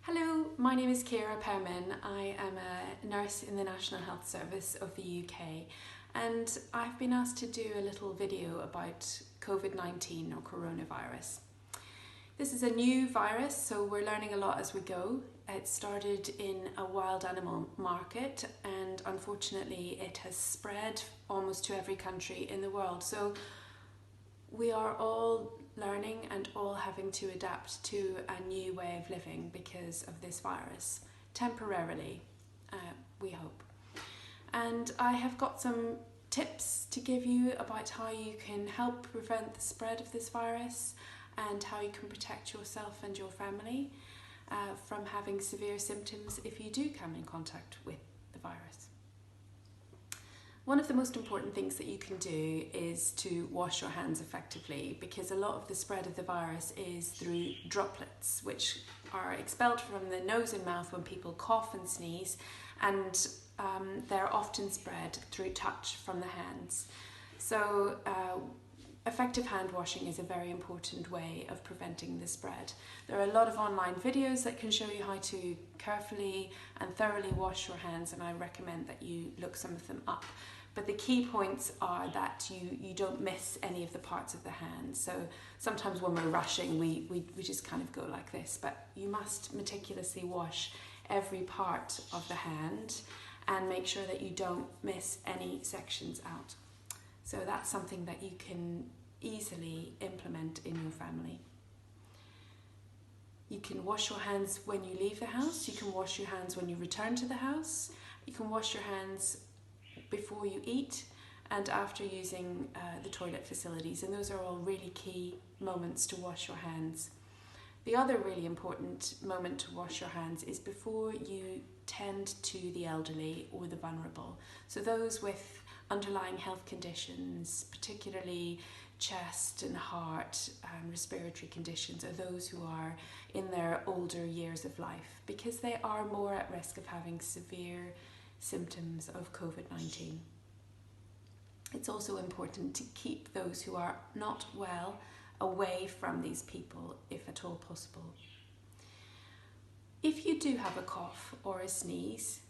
Hello, my name is Ciara Pearman. I am a nurse in the National Health Service of the UK, and I've been asked to do a little video about COVID-19 or coronavirus. This is a new virus, so we're learning a lot as we go. It started in a wild animal market, and unfortunately it has spread almost to every country in the world. So we are all learning and all having to adapt to a new way of living because of this virus, temporarily, we hope. And I have got some tips to give you about how you can help prevent the spread of this virus and how you can protect yourself and your family from having severe symptoms if you do come in contact with the virus. One of the most important things that you can do is to wash your hands effectively, because a lot of the spread of the virus is through droplets, which are expelled from the nose and mouth when people cough and sneeze, and they're often spread through touch from the hands. So effective hand washing is a very important way of preventing the spread. There are a lot of online videos that can show you how to carefully and thoroughly wash your hands, and I recommend that you look some of them up. But the key points are that you don't miss any of the parts of the hand. So sometimes when we're rushing, we just kind of go like this, but you must meticulously wash every part of the hand and make sure that you don't miss any sections out. So that's something that you can easily implement in your family. You can wash your hands when you leave the house. You can wash your hands when you return to the house. You can wash your hands before you eat and after using the toilet facilities. And those are all really key moments to wash your hands. The other really important moment to wash your hands is before you tend to the elderly or the vulnerable. So those with underlying health conditions, particularly chest and heart and respiratory conditions, are those who are in their older years of life, because they are more at risk of having severe symptoms of COVID-19. It's also important to keep those who are not well away from these people if at all possible. If you do have a cough or a sneeze,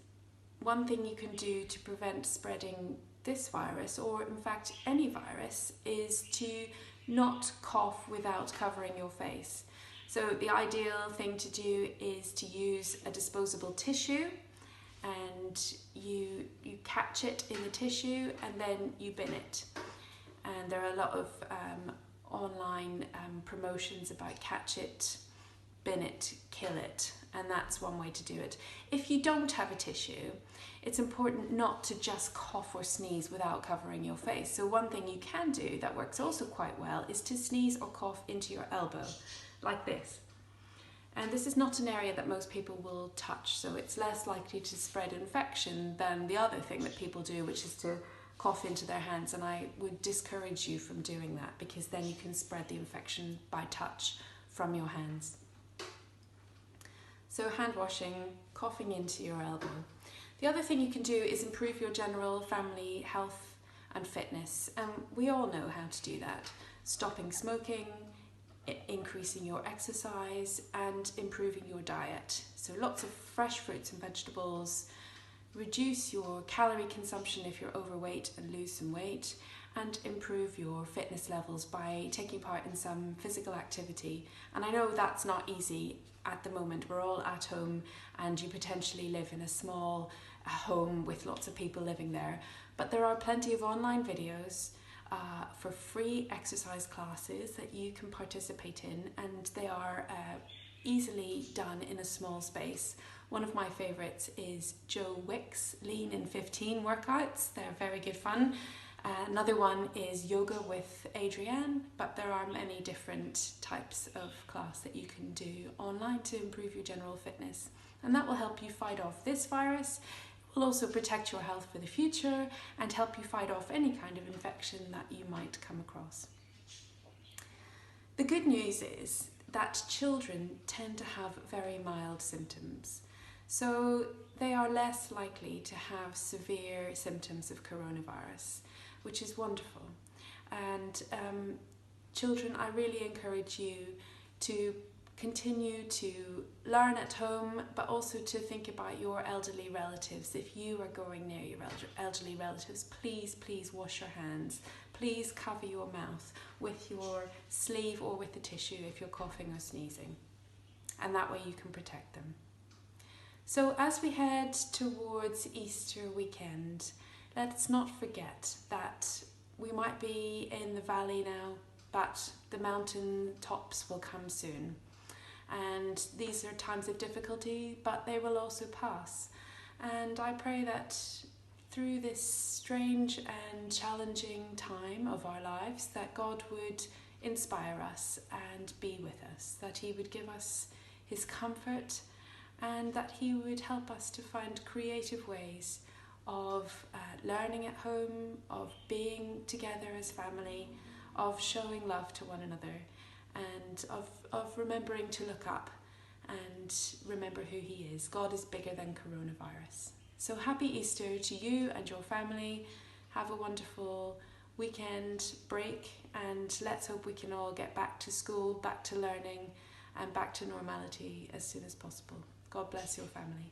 one thing you can do to prevent spreading this virus, or in fact any virus, is to not cough without covering your face. So the ideal thing to do is to use a disposable tissue, and you catch it in the tissue and then you bin it. And there are a lot of online promotions about catch it, bin it, kill it, and that's one way to do it. If you don't have a tissue, it's important not to just cough or sneeze without covering your face. So one thing you can do that works also quite well is to sneeze or cough into your elbow, like this. And this is not an area that most people will touch, so it's less likely to spread infection than the other thing that people do, which is to cough into their hands. And I would discourage you from doing that, because then you can spread the infection by touch from your hands. So hand washing, coughing into your elbow. The other thing you can do is improve your general family health and fitness. And we all know how to do that. Stopping smoking, increasing your exercise, and improving your diet. So lots of fresh fruits and vegetables, reduce your calorie consumption if you're overweight and lose some weight, and improve your fitness levels by taking part in some physical activity. And I know that's not easy at the moment. We're all at home, and you potentially live in a small home with lots of people living there, but there are plenty of online videos for free exercise classes that you can participate in, and they are easily done in a small space. One of my favourites is Joe Wick's Lean in 15 workouts. They're very good fun. Another one is Yoga with Adrienne, but there are many different types of class that you can do online to improve your general fitness, and that will help you fight off this virus. Will also protect your health for the future and help you fight off any kind of infection that you might come across. The good news is that children tend to have very mild symptoms, so they are less likely to have severe symptoms of coronavirus, which is wonderful. And children, I really encourage you to continue to learn at home, but also to think about your elderly relatives. If you are going near your elderly relatives, please wash your hands. Please cover your mouth with your sleeve or with a tissue if you're coughing or sneezing. And that way you can protect them. So as we head towards Easter weekend, let's not forget that we might be in the valley now, but the mountain tops will come soon. And these are times of difficulty, but they will also pass. And I pray that through this strange and challenging time of our lives, that God would inspire us and be with us, that He would give us His comfort, and that He would help us to find creative ways of learning at home, of being together as family, of showing love to one another, and of remembering to look up and remember who He is. God is bigger than coronavirus. So happy Easter to you and your family. Have a wonderful weekend break, and let's hope we can all get back to school, back to learning, and back to normality as soon as possible. God bless your family.